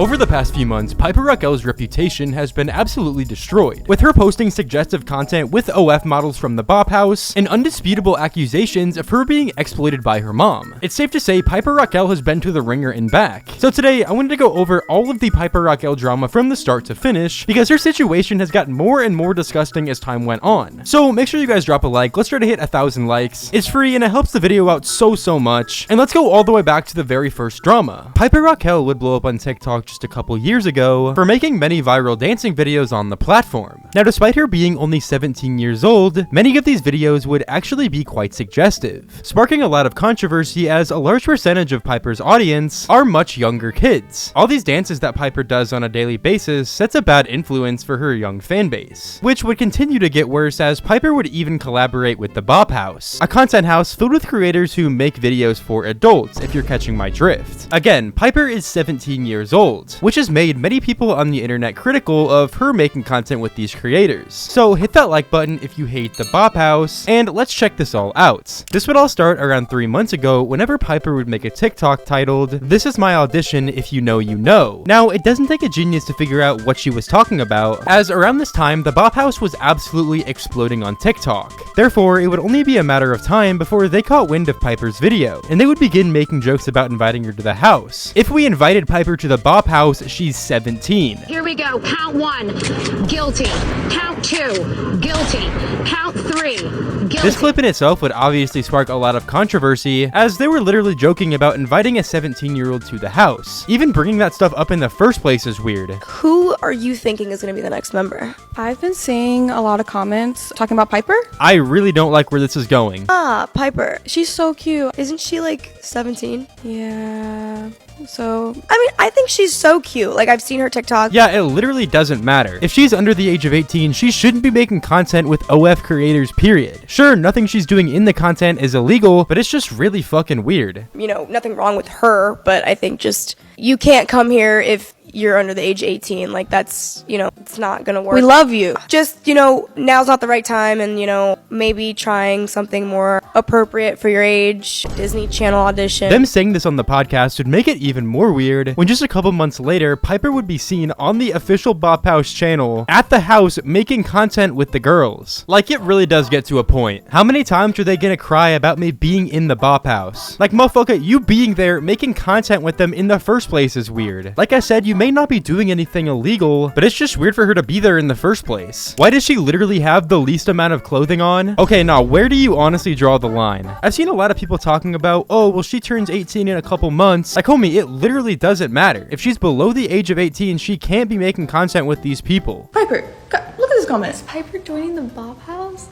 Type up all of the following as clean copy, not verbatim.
Over the past few months, Piper Rockelle's reputation has been absolutely destroyed, with her posting suggestive content with OF models from the Bop House and undisputable accusations of her being exploited by her mom. It's safe to say Piper Rockelle has been to the ringer and back. So today, I wanted to go over all of the Piper Rockelle drama from the start to finish, because her situation has gotten more and more disgusting as time went on. So make sure you guys drop a like. Let's try to hit 1,000 likes. It's free and it helps the video out so much. And let's go all the way back to the very first drama. Piper Rockelle would blow up on TikTok just a couple years ago for making many viral dancing videos on the platform. Now, despite her being only 17 years old, many of these videos would actually be quite suggestive, sparking a lot of controversy as a large percentage of Piper's audience are much younger kids. All these dances that Piper does on a daily basis sets a bad influence for her young fan base, which would continue to get worse as Piper would even collaborate with the Bop House, a content house filled with creators who make videos for adults, if you're catching my drift. Again, Piper is 17 years old, which has made many people on the internet critical of her making content with these creators. So hit that like button if you hate the Bop House, and let's check this all out. This would all start around 3 months ago whenever Piper would make a TikTok titled, "This is my audition, if you know, you know." Now, it doesn't take a genius to figure out what she was talking about, as around this time, the Bop House was absolutely exploding on TikTok. Therefore, it would only be a matter of time before they caught wind of Piper's video, and they would begin making jokes about inviting her to the house. If we invited Piper to the Bop House, she's 17. Here we go. Count 1, guilty. Count 2, guilty. Count 3, guilty. This clip in itself would obviously spark a lot of controversy, as they were literally joking about inviting a 17-year-old to the house. Even bringing that stuff up in the first place is weird. Who are you thinking is going to be the next member? I've been seeing a lot of comments talking about Piper. I really don't like where this is going. Piper. She's so cute. Isn't she like 17? Yeah. So, I mean, I think she's so cute. Like, I've seen her TikTok. Yeah, it literally doesn't matter. If she's under the age of 18, she shouldn't be making content with OF creators, period. Sure, nothing she's doing in the content is illegal, but it's just really fucking weird. You know, nothing wrong with her, but I think just, you can't come here if you're under the age of 18. Like, that's, you know, it's not gonna work. We love you. Just, you know, now's not the right time, and, you know, maybe trying something more appropriate for your age. Disney Channel audition. Them saying this on the podcast would make it even more weird when just a couple months later, Piper would be seen on the official Bop House channel at the house making content with the girls. Like, it really does get to a point. How many times are they gonna cry about me being in the Bop House? Like, motherfucker, you being there making content with them in the first place is weird. Like I said, you may not be doing anything illegal, but it's just weird for her to be there in the first place. Why does she literally have the least amount of clothing on? Okay, now, where do you honestly draw the line? I've seen a lot of people talking about, oh, well, she turns 18 in a couple months. Like, homie, it literally doesn't matter. If she's below the age of 18, she can't be making content with these people. Piper, look at this comment. Is Piper joining the Bop House?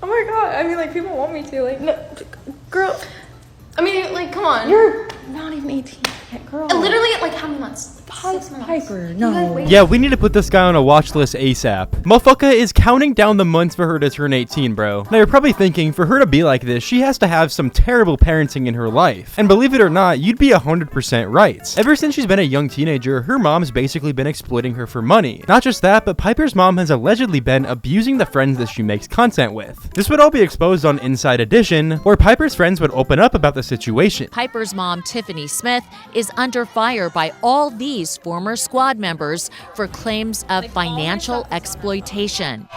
Oh my god, I mean, like, people want me to, like, no, girl. I mean, like, come on. You're not even 18 yet, girl. Literally, like, how many months? 6 months. Piper, no. Yeah, we need to put this guy on a watch list ASAP. Motherfucker is counting down the months for her to turn 18, bro. Now, you're probably thinking, for her to be like this, she has to have some terrible parenting in her life. And believe it or not, you'd be 100% right. Ever since she's been a young teenager, her mom's basically been exploiting her for money. Not just that, but Piper's mom has allegedly been abusing the friends that she makes content with. This would all be exposed on Inside Edition, where Piper's friends would open up about the situation. Piper's mom, Tiffany Smith, is under fire by all these former squad members for claims of financial exploitation.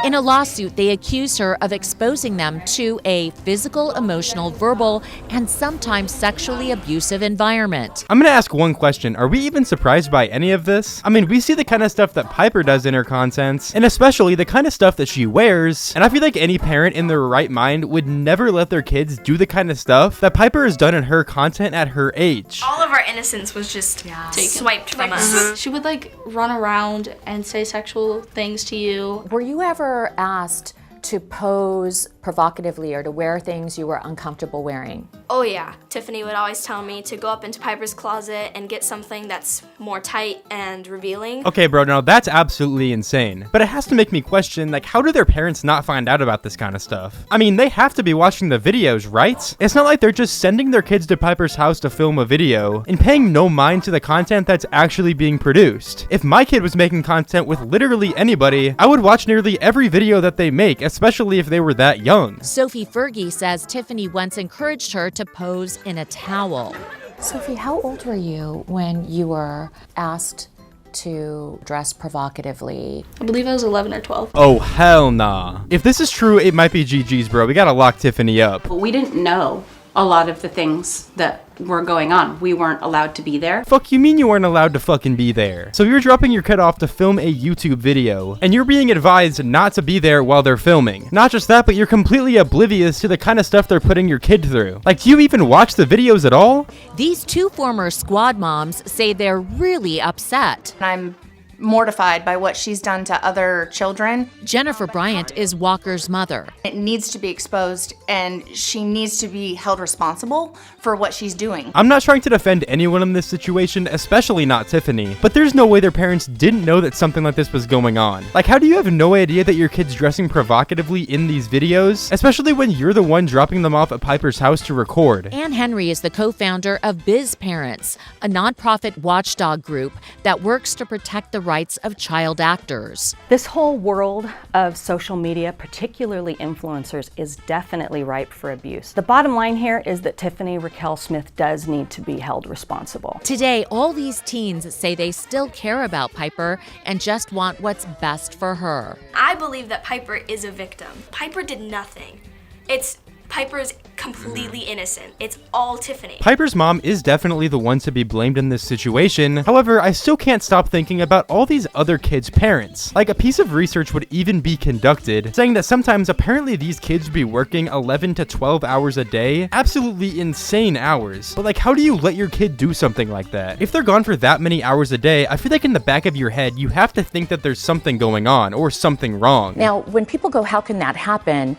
In a lawsuit, they accuse her of exposing them to a physical, emotional, verbal, and sometimes sexually abusive environment. I'm gonna ask one question. Are we even surprised by any of this? I mean, we see the kind of stuff that Piper does in her content, and especially the kind of stuff that she wears, and I feel like any parent in their right mind would never let their kids do the kind of stuff that Piper has done in her content at her age. All of our innocence was just swiped from us. She would, like, run around and say sexual things to you. Were you ever asked to pose provocatively or to wear things you were uncomfortable wearing? Oh yeah, Tiffany would always tell me to go up into Piper's closet and get something that's more tight and revealing. Okay, bro, now that's absolutely insane. But it has to make me question, like, how do their parents not find out about this kind of stuff? I mean, they have to be watching the videos, right? It's not like they're just sending their kids to Piper's house to film a video and paying no mind to the content that's actually being produced. If my kid was making content with literally anybody, I would watch nearly every video that they make, especially if they were that young. Sophie Fergie says Tiffany once encouraged her to pose in a towel. Sophie, how old were you when you were asked to dress provocatively? I believe I was 11 or 12. Oh, hell nah. If this is true, it might be GG's, bro. We gotta lock Tiffany up. We didn't know a lot of the things that were going on. We weren't allowed to be there. Fuck you mean you weren't allowed to fucking be there? So you're dropping your kid off to film a YouTube video, and you're being advised not to be there while they're filming. Not just that, but you're completely oblivious to the kind of stuff they're putting your kid through. Like, do you even watch the videos at all? These two former squad moms say they're really upset. I'm mortified by what she's done to other children. Jennifer Bryant is Walker's mother. It needs to be exposed, and she needs to be held responsible for what she's doing. I'm not trying to defend anyone in this situation, especially not Tiffany, but there's no way their parents didn't know that something like this was going on. Like, how do you have no idea that your kid's dressing provocatively in these videos, especially when you're the one dropping them off at Piper's house to record? Ann Henry is the co-founder of Biz Parents, a nonprofit watchdog group that works to protect the rights of child actors. This whole world of social media, particularly influencers, is definitely ripe for abuse. The bottom line here is that Tiffany Raquelle Smith does need to be held responsible. Today, all these teens say they still care about Piper and just want what's best for her. I believe that Piper is a victim. Piper did nothing. Piper's completely innocent. It's all Tiffany. Piper's mom is definitely the one to be blamed in this situation. However, I still can't stop thinking about all these other kids' parents. Like, a piece of research would even be conducted saying that sometimes apparently these kids would be working 11 to 12 hours a day. Absolutely insane hours. But like, how do you let your kid do something like that? If they're gone for that many hours a day, I feel like in the back of your head, you have to think that there's something going on or something wrong. Now, when people go, how can that happen?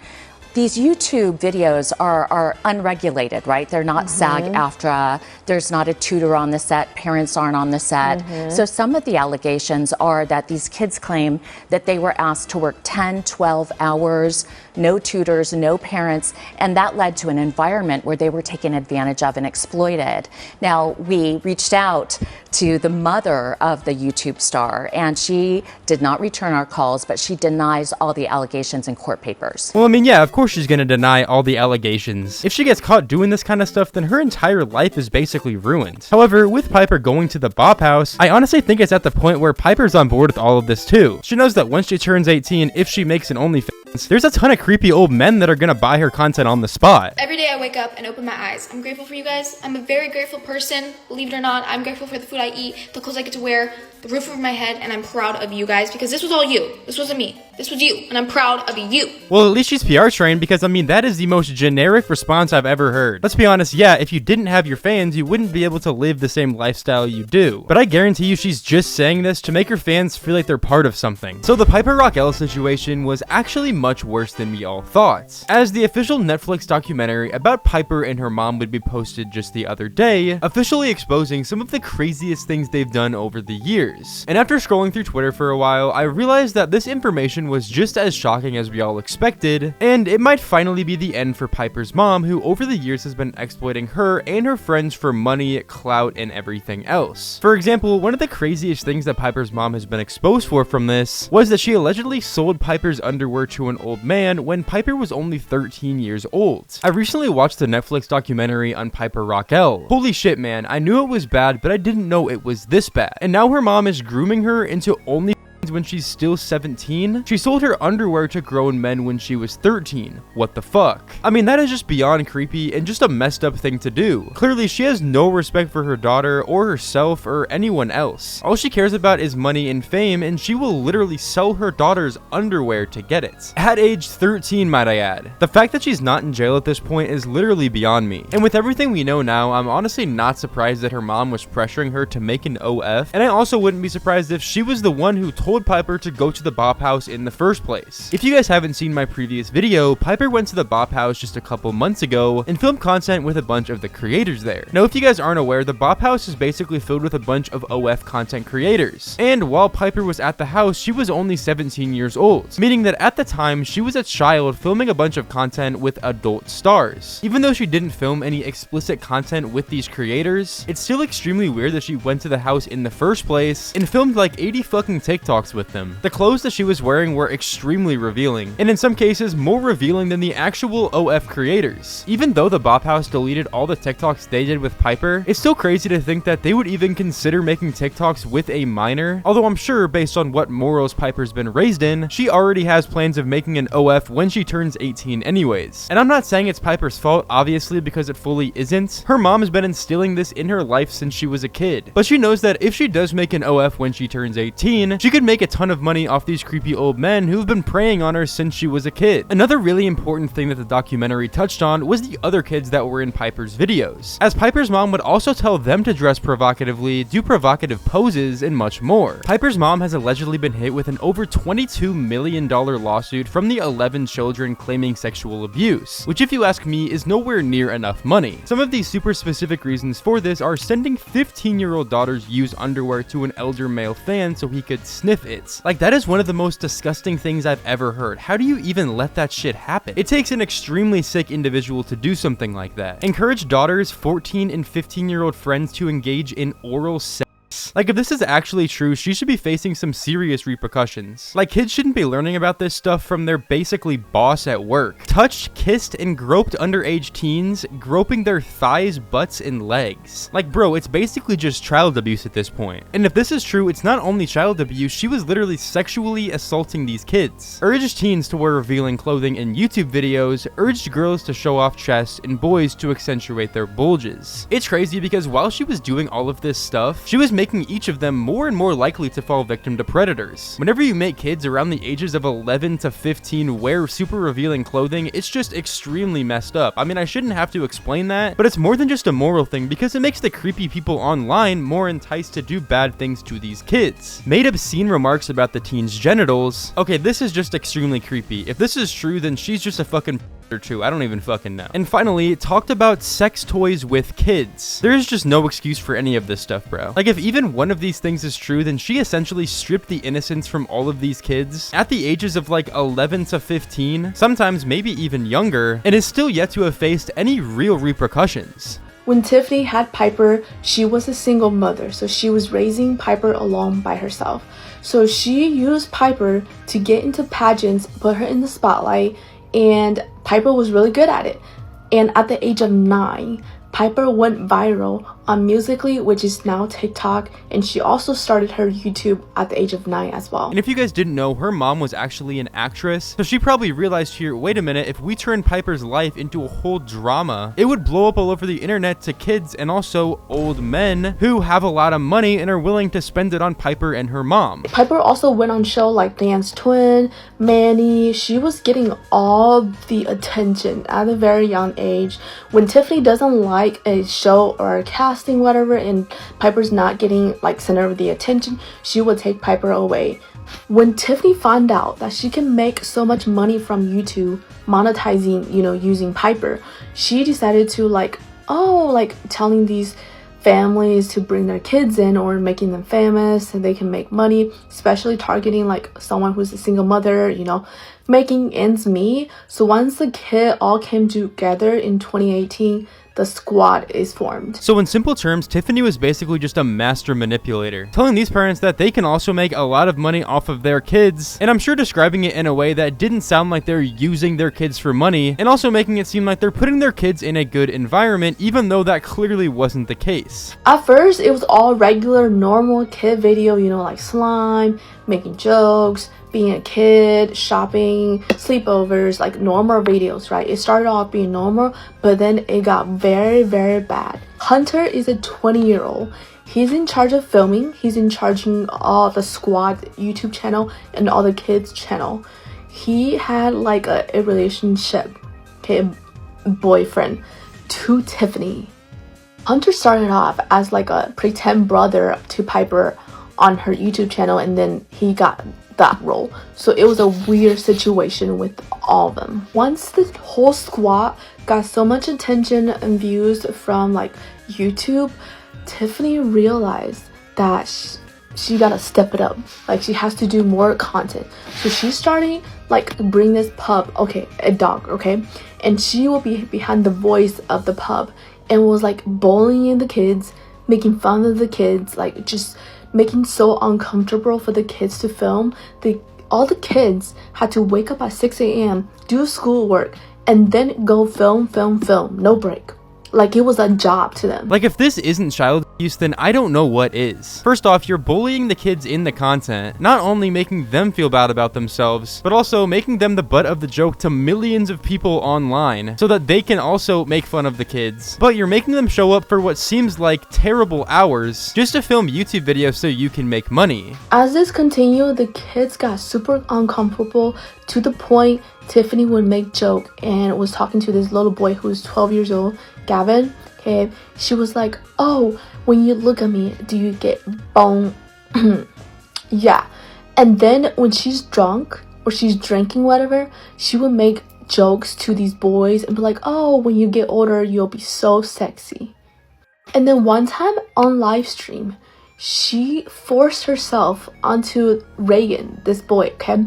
These YouTube videos are unregulated, right? They're not SAG-AFTRA. There's not a tutor on the set. Parents aren't on the set. So some of the allegations are that these kids claim that they were asked to work 10, 12 hours, no tutors, no parents, and that led to an environment where they were taken advantage of and exploited. Now, we reached out to the mother of the YouTube star, and she did not return our calls, but she denies all the allegations in court papers. Well, I mean, yeah, of course she's gonna deny all the allegations. If she gets caught doing this kind of stuff, then her entire life is basically ruined. However, with Piper going to the Bop House, I honestly think it's at the point where Piper's on board with all of this too. She knows that once she turns 18, if she makes an OnlyFans, there's a ton of creepy old men that are gonna buy her content on the spot. Every day I wake up and open my eyes. I'm grateful for you guys. I'm a very grateful person. Believe it or not, I'm grateful for the food I eat, the clothes I get to wear, the roof over my head, and I'm proud of you guys because this was all you. This wasn't me. This was you, and I'm proud of you. Well, at least she's PR trained because, I mean, that is the most generic response I've ever heard. Let's be honest, yeah, if you didn't have your fans, you wouldn't be able to live the same lifestyle you do. But I guarantee you she's just saying this to make her fans feel like they're part of something. So the Piper Rockelle situation was actually much worse than we all thought, as the official Netflix documentary about Piper and her mom would be posted just the other day, officially exposing some of the craziest things they've done over the years. And after scrolling through Twitter for a while, I realized that this information was just as shocking as we all expected, and it might finally be the end for Piper's mom, who over the years has been exploiting her and her friends for money, clout, and everything else. For example, one of the craziest things that Piper's mom has been exposed for from this was that she allegedly sold Piper's underwear to an old man when Piper was only 13 years old. I recently watched the Netflix documentary on Piper Rockelle. Holy shit, man, I knew it was bad, but I didn't know it was this bad. And now her mom is grooming her into only when she's still 17. She sold her underwear to grown men when she was 13. What the fuck? I mean, that is just beyond creepy and just a messed up thing to do. Clearly, she has no respect for her daughter or herself or anyone else. All she cares about is money and fame, and she will literally sell her daughter's underwear to get it. At age 13, might I add. The fact that she's not in jail at this point is literally beyond me. And with everything we know now, I'm honestly not surprised that her mom was pressuring her to make an OF, and I also wouldn't be surprised if she was the one who told Piper to go to the Bop House in the first place. If you guys haven't seen my previous video, Piper went to the Bop House just a couple months ago and filmed content with a bunch of the creators there. Now, if you guys aren't aware, the Bop House is basically filled with a bunch of OF content creators. And while Piper was at the house, she was only 17 years old, meaning that at the time, she was a child filming a bunch of content with adult stars. Even though she didn't film any explicit content with these creators, it's still extremely weird that she went to the house in the first place and filmed like 80 fucking TikToks TikToks with them. The clothes that she was wearing were extremely revealing, and in some cases more revealing than the actual OF creators. Even though the Bop House deleted all the TikToks they did with Piper, it's still crazy to think that they would even consider making TikToks with a minor, although I'm sure based on what morals Piper's been raised in, she already has plans of making an OF when she turns 18 anyways. And I'm not saying it's Piper's fault, obviously, because it fully isn't. Her mom has been instilling this in her life since she was a kid, but she knows that if she does make an OF when she turns 18, she could make a ton of money off these creepy old men who've been preying on her since she was a kid. Another really important thing that the documentary touched on was the other kids that were in Piper's videos, as Piper's mom would also tell them to dress provocatively, do provocative poses, and much more. Piper's mom has allegedly been hit with an over $22 million lawsuit from the 11 children claiming sexual abuse, which if you ask me is nowhere near enough money. Some of these super specific reasons for this are sending 15-year-old daughters used underwear to an elder male fan so he could sniff it. Like, that is one of the most disgusting things I've ever heard. How do you even let that shit happen? It takes an extremely sick individual to do something like that. Encourage daughters, 14 and 15-year-old friends to engage in oral sex. Like, if this is actually true, she should be facing some serious repercussions. Like, kids shouldn't be learning about this stuff from their basically boss at work. Touched, kissed, and groped underage teens, groping their thighs, butts, and legs. Like, bro, it's basically just child abuse at this point. And if this is true, it's not only child abuse, she was literally sexually assaulting these kids. Urged teens to wear revealing clothing in YouTube videos, urged girls to show off chests, and boys to accentuate their bulges. It's crazy because while she was doing all of this stuff, she was making each of them more and more likely to fall victim to predators. Whenever you make kids around the ages of 11 to 15 wear super revealing clothing, it's just extremely messed up. I mean, I shouldn't have to explain that, but it's more than just a moral thing because it makes the creepy people online more enticed to do bad things to these kids. Made obscene remarks about the teen's genitals. Okay, this is just extremely creepy. If this is true, then she's just a fucking or two. I don't even fucking know. And finally, talked about sex toys with kids. There's just no excuse for any of this stuff, bro. Like, if even one of these things is true, then she essentially stripped the innocence from all of these kids at the ages of like 11 to 15, sometimes maybe even younger, and is still yet to have faced any real repercussions. When Tiffany had Piper, she was a single mother, so she was raising Piper alone by herself. So she used Piper to get into pageants, put her in the spotlight, and Piper was really good at it. And at the age of 9, Piper went viral on Musical.ly, which is now TikTok, and she also started her YouTube at the age of 9 as well. And if you guys didn't know, her mom was actually an actress, so she probably realized here, wait a minute, if we turn Piper's life into a whole drama, it would blow up all over the internet to kids and also old men who have a lot of money and are willing to spend it on Piper and her mom. Piper also went on shows like Dance Twin, Manny. She was getting all the attention at a very young age. When Tiffany doesn't like a show or a casting, whatever, and Piper's not getting like center of the attention, she would take Piper away. When Tiffany found out that she can make so much money from YouTube monetizing, using Piper, she decided to telling these families to bring their kids in or making them famous so they can make money, especially targeting like someone who's a single mother, making ends meet. So once the kid all came together in 2018, the squad is formed. So in simple terms, Tiffany was basically just a master manipulator, telling these parents that they can also make a lot of money off of their kids, and I'm sure describing it in a way that didn't sound like they're using their kids for money, and also making it seem like they're putting their kids in a good environment, even though that clearly wasn't the case. At first, it was all regular, normal kid video, like slime, making jokes, being a kid, shopping, sleepovers, like normal videos, right? It started off being normal, but then it got very, very bad. Hunter is a 20-year-old. He's in charge of filming. He's in charge of all the squad YouTube channel and all the kids channel. He had like a relationship, boyfriend to Tiffany. Hunter started off as like a pretend brother to Piper on her YouTube channel, and then he got that role. So it was a weird situation with all of them. Once the whole squad got so much attention and views from like YouTube, Tiffany realized that she gotta step it up. Like, she has to do more content. So she's starting like bring this pub, a dog, and she will be behind the voice of the pub and was like bullying the kids, making fun of the kids, like just making so uncomfortable for the kids to film. All the kids had to wake up at 6 a.m., do schoolwork, and then go film, no break. Like it was a job to them. Like if this isn't child abuse, then I don't know what is. First off, you're bullying the kids in the content, not only making them feel bad about themselves, but also making them the butt of the joke to millions of people online so that they can also make fun of the kids. But you're making them show up for what seems like terrible hours just to film YouTube videos so you can make money. As this continued, the kids got super uncomfortable to the point Tiffany would make joke and was talking to this little boy who's 12 years old, Gavin. Okay, she was like, oh, when you look at me, do you get bone? Yeah. And then when she's drunk or she's drinking whatever, she would make jokes to these boys and be like, oh, when you get older, you'll be so sexy. And then one time on live stream, she forced herself onto Reagan, this boy, okay,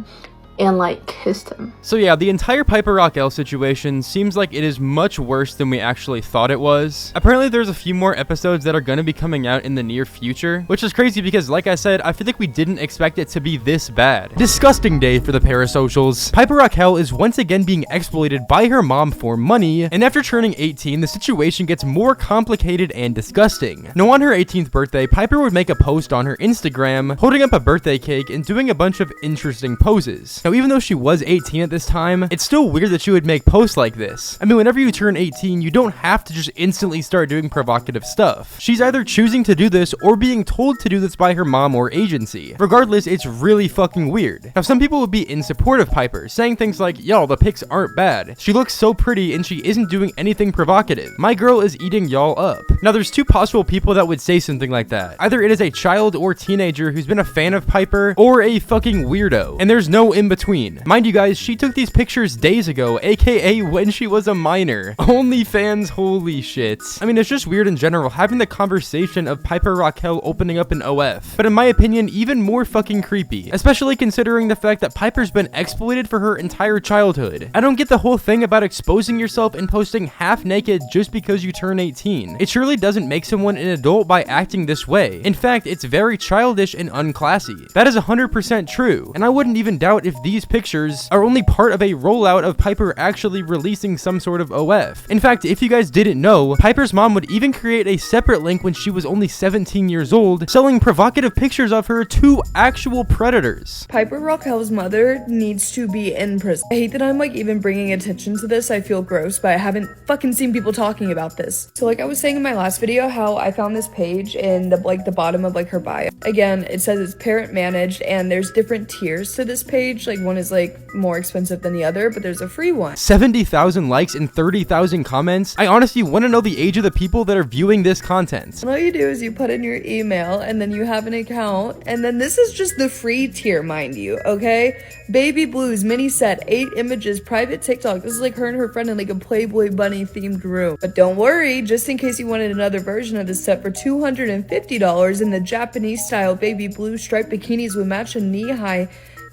and like kissed him. So yeah, the entire Piper Rockelle situation seems like it is much worse than we actually thought it was. Apparently there's a few more episodes that are going to be coming out in the near future, which is crazy because like I said, I feel like we didn't expect it to be this bad. Disgusting day for the parasocials. Piper Rockelle is once again being exploited by her mom for money, and after turning 18, the situation gets more complicated and disgusting. Now on her 18th birthday, Piper would make a post on her Instagram, holding up a birthday cake and doing a bunch of interesting poses. Now even though she was 18 at this time, it's still weird that she would make posts like this. I mean, whenever you turn 18, you don't have to just instantly start doing provocative stuff. She's either choosing to do this or being told to do this by her mom or agency. Regardless, it's really fucking weird. Now, some people would be in support of Piper, saying things like, y'all, the pics aren't bad. She looks so pretty and she isn't doing anything provocative. My girl is eating y'all up. Now, there's two possible people that would say something like that. Either it is a child or teenager who's been a fan of Piper, or a fucking weirdo. And there's no in between. Mind you guys, she took these pictures days ago, aka when she was a minor. OnlyFans, holy shit. I mean, it's just weird in general having the conversation of Piper Rockelle opening up an OF. But in my opinion, even more fucking creepy, especially considering the fact that Piper's been exploited for her entire childhood. I don't get the whole thing about exposing yourself and posting half naked just because you turn 18. It surely doesn't make someone an adult by acting this way. In fact, it's very childish and unclassy. That is 100% true, and I wouldn't even doubt if these pictures are only part of a rollout of Piper actually releasing some sort of OF. In fact, if you guys didn't know, Piper's mom would even create a separate link when she was only 17 years old, selling provocative pictures of her to actual predators. Piper Rockelle's mother needs to be in prison. I hate that I'm like even bringing attention to this. I feel gross, but I haven't fucking seen people talking about this. So like I was saying in my last video, how I found this page in the bottom of like her bio. Again, it says it's parent managed and there's different tiers to this page. Like one is like more expensive than the other, but there's a free one. 70,000 likes and 30,000 comments. I honestly want to know the age of the people that are viewing this content. And all you do is you put in your email and then you have an account, and then this is just the free tier, mind you, okay? Baby Blues mini set, 8 images, private TikTok. This is like her and her friend in like a Playboy bunny themed room. But don't worry, just in case you wanted another version of this set for $250 in the Japanese style baby blue striped bikinis with matching knee-high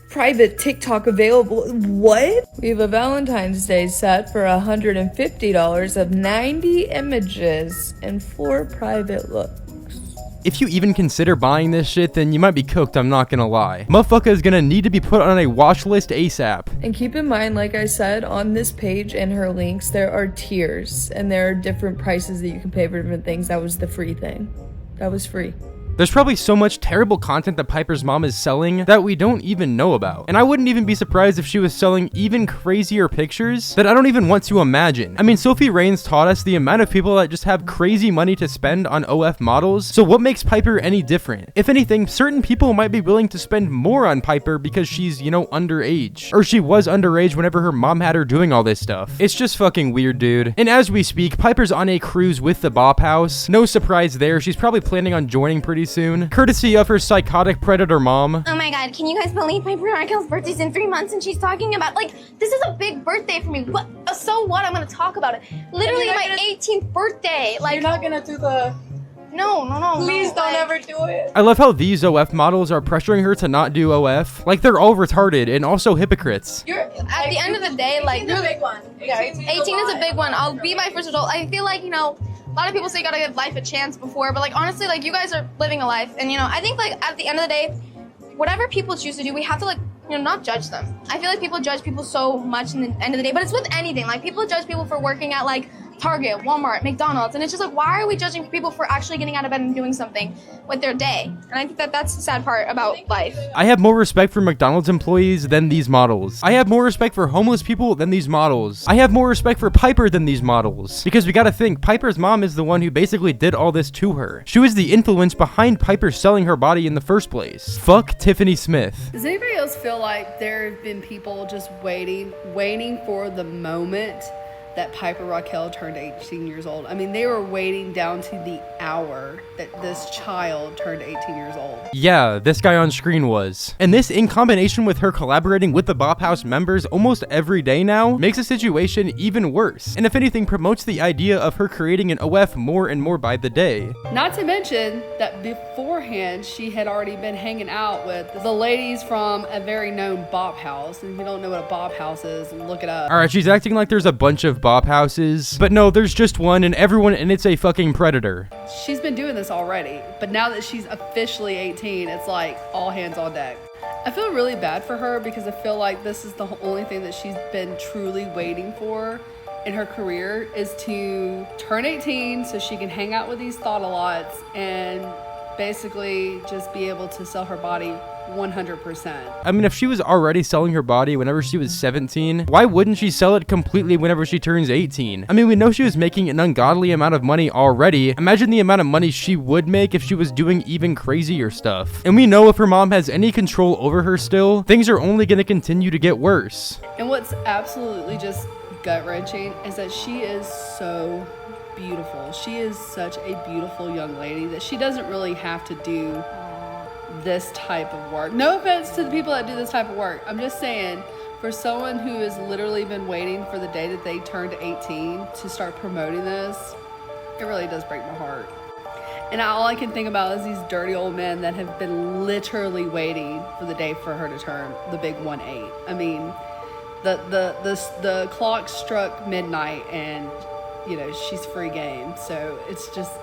private TikTok available. What? We have a Valentine's Day set for $150 of 90 images and 4 private looks. If you even consider buying this shit, then you might be cooked, I'm not gonna lie. Motherfucker is gonna need to be put on a watch list ASAP. And keep in mind, like I said, on this page and her links, there are tiers and there are different prices that you can pay for different things. That was the free thing. That was free. There's probably so much terrible content that Piper's mom is selling that we don't even know about. And I wouldn't even be surprised if she was selling even crazier pictures that I don't even want to imagine. I mean, Sophie Rain's taught us the amount of people that just have crazy money to spend on OF models. So what makes Piper any different? If anything, certain people might be willing to spend more on Piper because she's, you know, underage. Or she was underage whenever her mom had her doing all this stuff. It's just fucking weird, dude. And as we speak, Piper's on a cruise with the Bop House. No surprise there. She's probably planning on joining pretty soon, courtesy of her psychotic predator mom. Oh my god, can you guys believe Piper Rockelle's birthday's in 3 months and she's talking about, like, this is a big birthday for me. What? So what? I'm gonna talk about it. Literally my 18th birthday. Like, you're not gonna do the... No. Please don't ever do it. I love how these OF models are pressuring her to not do OF. Like, they're all retarded and also hypocrites. At the end of the day, like... 18 is a big one. Yeah, 18 is a big one. I'll be my first adult. I feel like, you know, lot of people say you gotta give life a chance before, but like honestly, like you guys are living a life, and you know, I think like at the end of the day, whatever people choose to do, we have to like, you know, not judge them. I feel like people judge people so much in the end of the day, but it's with anything. Like people judge people for working at like Target, Walmart, McDonald's, and it's just like, why are we judging people for actually getting out of bed and doing something with their day? And I think that that's the sad part about life. I have more respect for McDonald's employees than these models. I have more respect for homeless people than these models. I have more respect for Piper than these models. Because we gotta think, Piper's mom is the one who basically did all this to her. She was the influence behind Piper selling her body in the first place. Fuck Tiffany Smith. Does anybody else feel like there have been people just waiting for the moment that Piper Rockelle turned 18 years old? I mean, they were waiting down to the hour that this child turned 18 years old. Yeah, this guy on screen was. And this, in combination with her collaborating with the Bop House members almost every day now, makes the situation even worse. And if anything, promotes the idea of her creating an OF more and more by the day. Not to mention that beforehand, she had already been hanging out with the ladies from a very known Bop House. And if you don't know what a Bop House is, look it up. Alright, she's acting like there's a bunch of Bop Houses, but no, there's just one, and everyone in it's a fucking predator. She's been doing this already, but now that she's officially 18, it's like all hands on deck. I feel really bad for her because I feel like this is the only thing that she's been truly waiting for in her career, is to turn 18 so she can hang out with these thought-a-lots and basically just be able to sell her body 100%. I mean, if she was already selling her body whenever she was 17, why wouldn't she sell it completely whenever she turns 18? I mean, we know she was making an ungodly amount of money already. Imagine the amount of money she would make if she was doing even crazier stuff. And we know if her mom has any control over her still, things are only going to continue to get worse. And what's absolutely just gut-wrenching is that she is so beautiful. She is such a beautiful young lady that she doesn't really have to do this type of work. No offense to the people that do this type of work. I'm just saying, for someone who has literally been waiting for the day that they turned 18 to start promoting this, it really does break my heart. And all I can think about is these dirty old men that have been literally waiting for the day for her to turn the big 1-8. I mean, the clock struck midnight and, you know, she's free game. So it's just,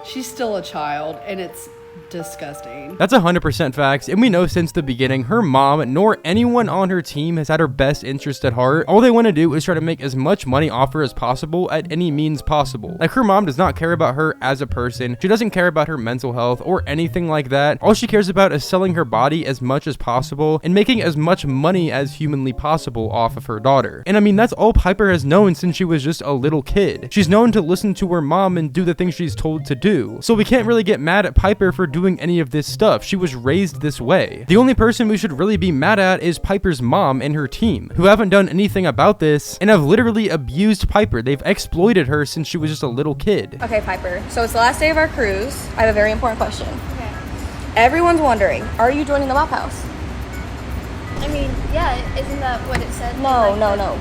she's still a child, and it's disgusting. That's 100% facts, and we know since the beginning her mom nor anyone on her team has had her best interest at heart. All they want to do is try to make as much money off her as possible at any means possible. Like, her mom does not care about her as a person. She doesn't care about her mental health or anything like that. All she cares about is selling her body as much as possible and making as much money as humanly possible off of her daughter. And I mean, that's all Piper has known since she was just a little kid. She's known to listen to her mom and do the things she's told to do. So we can't really get mad at Piper for doing any of this stuff. She was raised this way. The only person we should really be mad at is Piper's mom and her team, who haven't done anything about this and have literally abused Piper. They've exploited her since she was just a little kid. Okay, Piper, so it's the last day of our cruise. I have a very important question. Okay. Everyone's wondering, are you joining the Bop House? I mean, yeah, isn't that what it said? No.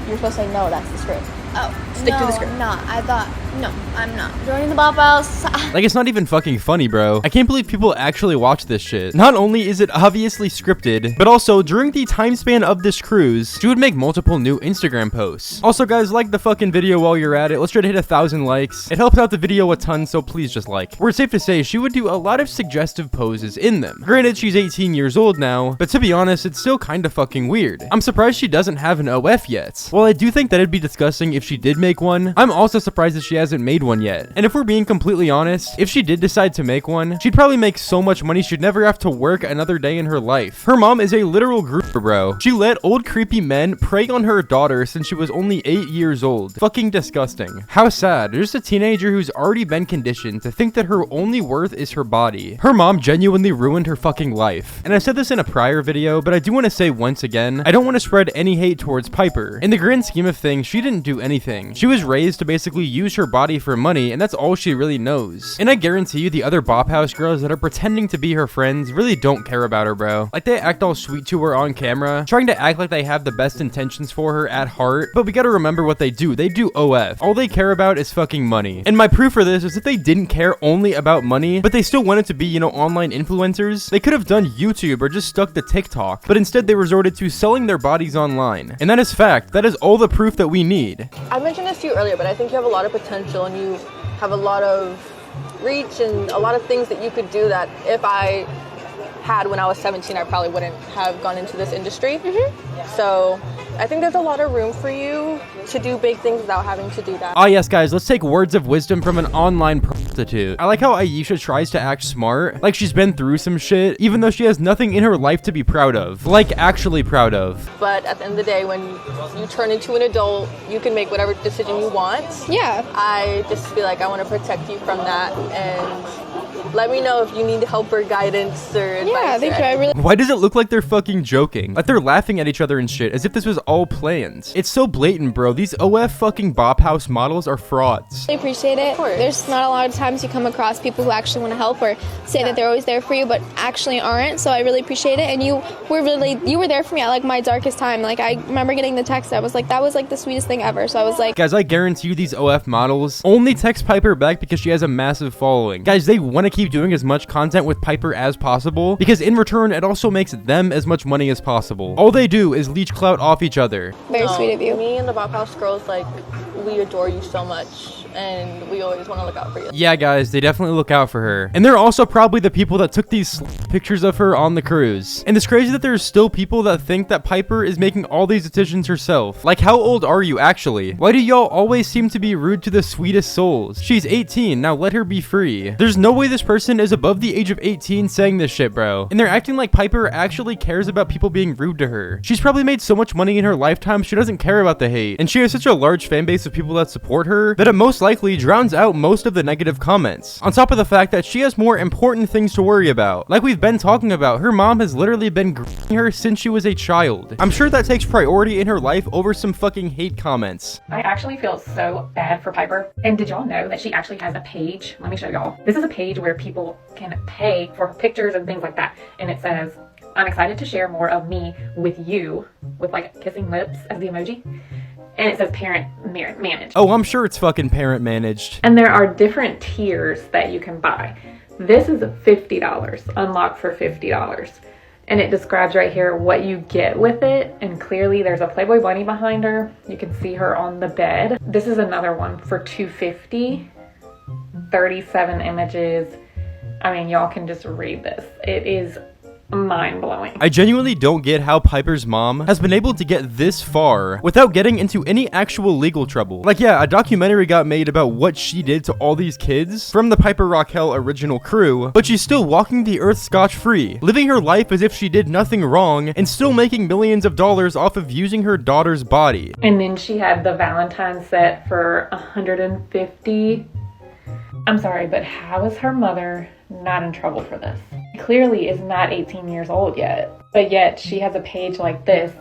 You're supposed to say no, that's the script. Oh, Stick to the script. I'm not. I thought, no, I'm not joining the Bop House. Like, it's not even fucking funny, bro. I can't believe people actually watch this shit. Not only is it obviously scripted, but also during the time span of this cruise, she would make multiple new Instagram posts. Also, guys, like the fucking video while you're at it. Let's try to hit 1,000 likes. It helps out the video a ton, so please just like. We're safe to say she would do a lot of suggestive poses in them. Granted, she's 18 years old now, but to be honest, it's still kind of fucking weird. I'm surprised she doesn't have an OF yet. While I do think that it'd be disgusting if she did make one, I'm also surprised that she hasn't made one yet. And if we're being completely honest, if she did decide to make one, she'd probably make so much money she'd never have to work another day in her life. Her mom is a literal grouper, bro. She let old creepy men prey on her daughter since she was only 8 years old. Fucking disgusting. How sad. There's a teenager who's already been conditioned to think that her only worth is her body. Her mom genuinely ruined her fucking life. And I said this in a prior video, but I do want to say once again, I don't want to spread any hate towards Piper. In the grand scheme of things, she didn't do anything. She was raised to basically use her body for money, and that's all she really knows. And I guarantee you the other Bop House girls that are pretending to be her friends really don't care about her, bro. Like, they act all sweet to her on camera, trying to act like they have the best intentions for her at heart, but we gotta remember what they do. They do OF. All they care about is fucking money. And my proof for this is if they didn't care only about money, but they still wanted to be, you know, online influencers, they could have done YouTube or just stuck to TikTok, but instead they resorted to selling their bodies online. And that is fact. That is all the proof that we need. I mentioned this to you earlier, but I think you have a lot of potential and you have a lot of reach and a lot of things that you could do that if I had when I was 17, I probably wouldn't have gone into this industry. So I think there's a lot of room for you to do big things without having to do that. Ah yes, guys, let's take words of wisdom from an online prostitute. I like how Aisha tries to act smart, like she's been through some shit, even though she has nothing in her life to be proud of. Like, actually proud of. But at the end of the day, when you turn into an adult, you can make whatever decision you want. Yeah. I just feel like I want to protect you from that, and let me know if you need help or guidance or advice. Yeah, thank you. I really. Why does it look like they're fucking joking? Like they're laughing at each other and shit, as if this was all planned. It's so blatant, bro. These OF fucking Bop House models are frauds. I appreciate it. There's not a lot of times you come across people who actually want to help or say that they're always there for you, but actually aren't. So I really appreciate it. And you were there for me at like my darkest time. Like I remember getting the text. I was like, that was like the sweetest thing ever. So I was like, guys, I guarantee you these OF models only text Piper back because she has a massive following. Guys, they want to keep doing as much content with Piper as possible because in return, it also makes them as much money as possible. All they do is leech clout off each other. Very sweet of you. Me and the Bop House girls, like, we adore you so much, and we always want to look out for you. Yeah, guys, they definitely look out for her. And they're also probably the people that took these pictures of her on the cruise. And it's crazy that there's still people that think that Piper is making all these decisions herself. Like, how old are you, actually? Why do y'all always seem to be rude to the sweetest souls? She's 18, now let her be free. There's no way this person is above the age of 18 saying this shit, bro. And they're acting like Piper actually cares about people being rude to her. She's probably made so much money in her lifetime, she doesn't care about the hate. And she has such a large fan base of people that support her that it most likely drowns out most of the negative comments. On top of the fact that she has more important things to worry about. Like we've been talking about, her mom has literally been grooming her since she was a child. I'm sure that takes priority in her life over some fucking hate comments. I actually feel so bad for Piper. And did y'all know that she actually has a page? Let me show y'all. This is a page where people can pay for pictures and things like that. And it says, I'm excited to share more of me with you, with like kissing lips as the emoji. And it says parent managed. Oh, I'm sure it's fucking parent managed. And there are different tiers that you can buy. This is $50, unlocked for $50. And it describes right here what you get with it. And clearly there's a Playboy bunny behind her. You can see her on the bed. This is another one for $250, 37 images. I mean, y'all can just read this. It is mind-blowing. I genuinely don't get how Piper's mom has been able to get this far without getting into any actual legal trouble. Like, yeah, a documentary got made about what she did to all these kids from the Piper Rockelle original crew, but she's still walking the earth scotch-free, living her life as if she did nothing wrong, and still making millions of dollars off of using her daughter's body. And then she had the Valentine set for $150. I'm sorry, but how is her mother not in trouble for this? Clearly is not 18 years old yet, but yet she has a page like this.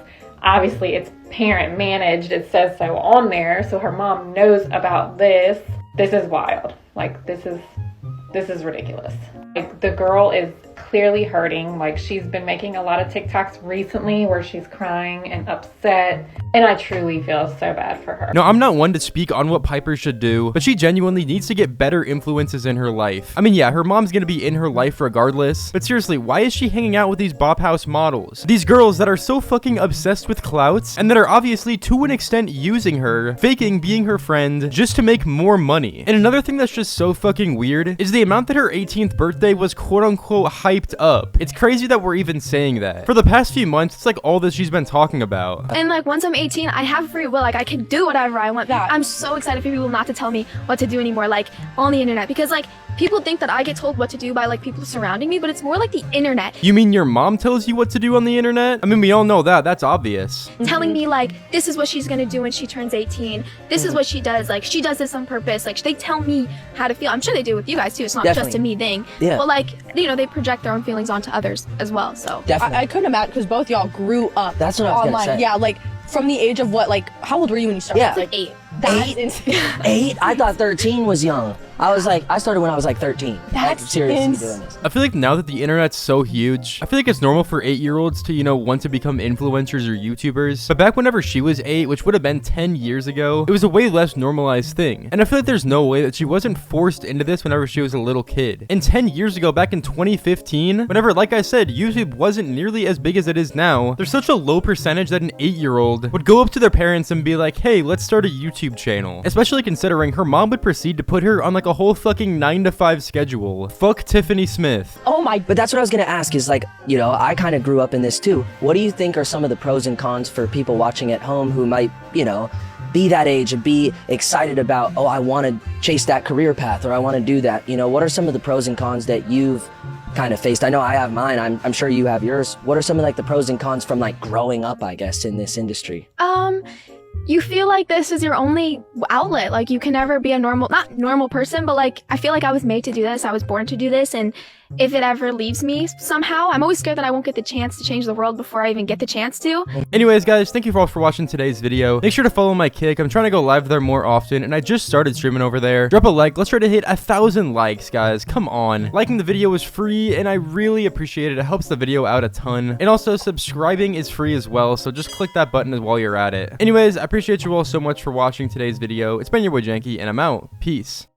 Obviously it's parent managed, it says so on there, so her mom knows about this. This is wild. Like, this is ridiculous. Like, the girl is clearly hurting. Like, she's been making a lot of TikToks recently where she's crying and upset, and I truly feel so bad for her. No, I'm not one to speak on what Piper should do, but she genuinely needs to get better influences in her life. I mean, yeah, her mom's gonna be in her life regardless, but seriously, why is she hanging out with these Bop House models? These girls that are so fucking obsessed with clouts, and that are obviously to an extent using her, faking being her friend, just to make more money. And another thing that's just so fucking weird is the amount that her 18th birthday was quote-unquote hyped up. It's crazy that we're even saying that. For the past few months, it's like all that she's been talking about. And like once I'm 18, I have free will. Like I can do whatever I want. I'm so excited for people not to tell me what to do anymore, like on the internet, because like people think that I get told what to do by like people surrounding me, but it's more like the internet. You mean your mom tells you what to do on the internet? I mean, we all know that. That's obvious. Telling me like, this is what she's gonna do when she turns 18. This is what she does. Like, she does this on purpose. Like, they tell me how to feel. I'm sure they do with you guys too. It's not just a me thing. Yeah. But like, you know, they project their own feelings onto others as well. So I couldn't imagine, because both y'all grew up That's what I was online. gonna say. Yeah, like from the age of what? Like, how old were you when you started? Yeah. like 8. That's insane. 8? I thought 13 was young. I started when I was like 13. That's like, seriously insane. doing this. I feel like now that the internet's so huge, I feel like it's normal for 8-year-olds to, you know, want to become influencers or YouTubers. But back whenever she was 8, which would have been 10 years ago, it was a way less normalized thing. And I feel like there's no way that she wasn't forced into this whenever she was a little kid. And 10 years ago, back in 2015, whenever, like I said, YouTube wasn't nearly as big as it is now, there's such a low percentage that an 8-year-old would go up to their parents and be like, hey, let's start a YouTube YouTube channel, especially considering her mom would proceed to put her on like a whole fucking 9-to-5 schedule. Fuck Tiffany Smith. Oh my. But that's what I was gonna ask is like, you know, I kind of grew up in this too. What do you think are some of the pros and cons for people watching at home who might, you know, be that age and be excited about, oh, I want to chase that career path or I want to do that. You know, what are some of the pros and cons that you've kind of faced? I know I have mine. I'm sure you have yours. What are some of like the pros and cons from like growing up, I guess, in this industry? You feel like this is your only outlet. Like you can never be a not normal person, but like I feel like I was made to do this. I was born to do this, and if it ever leaves me somehow, I'm always scared that I won't get the chance to change the world before I even get the chance to. Anyways, guys, thank you all for watching today's video. Make sure to follow my Kick. I'm trying to go live there more often, and I just started streaming over there. Drop a like. Let's try to hit 1,000 likes, guys. Come on. Liking the video is free, and I really appreciate it. It helps the video out a ton. And also, subscribing is free as well, so just click that button while you're at it. Anyways, I appreciate you all so much for watching today's video. It's been your boy Janky, and I'm out. Peace.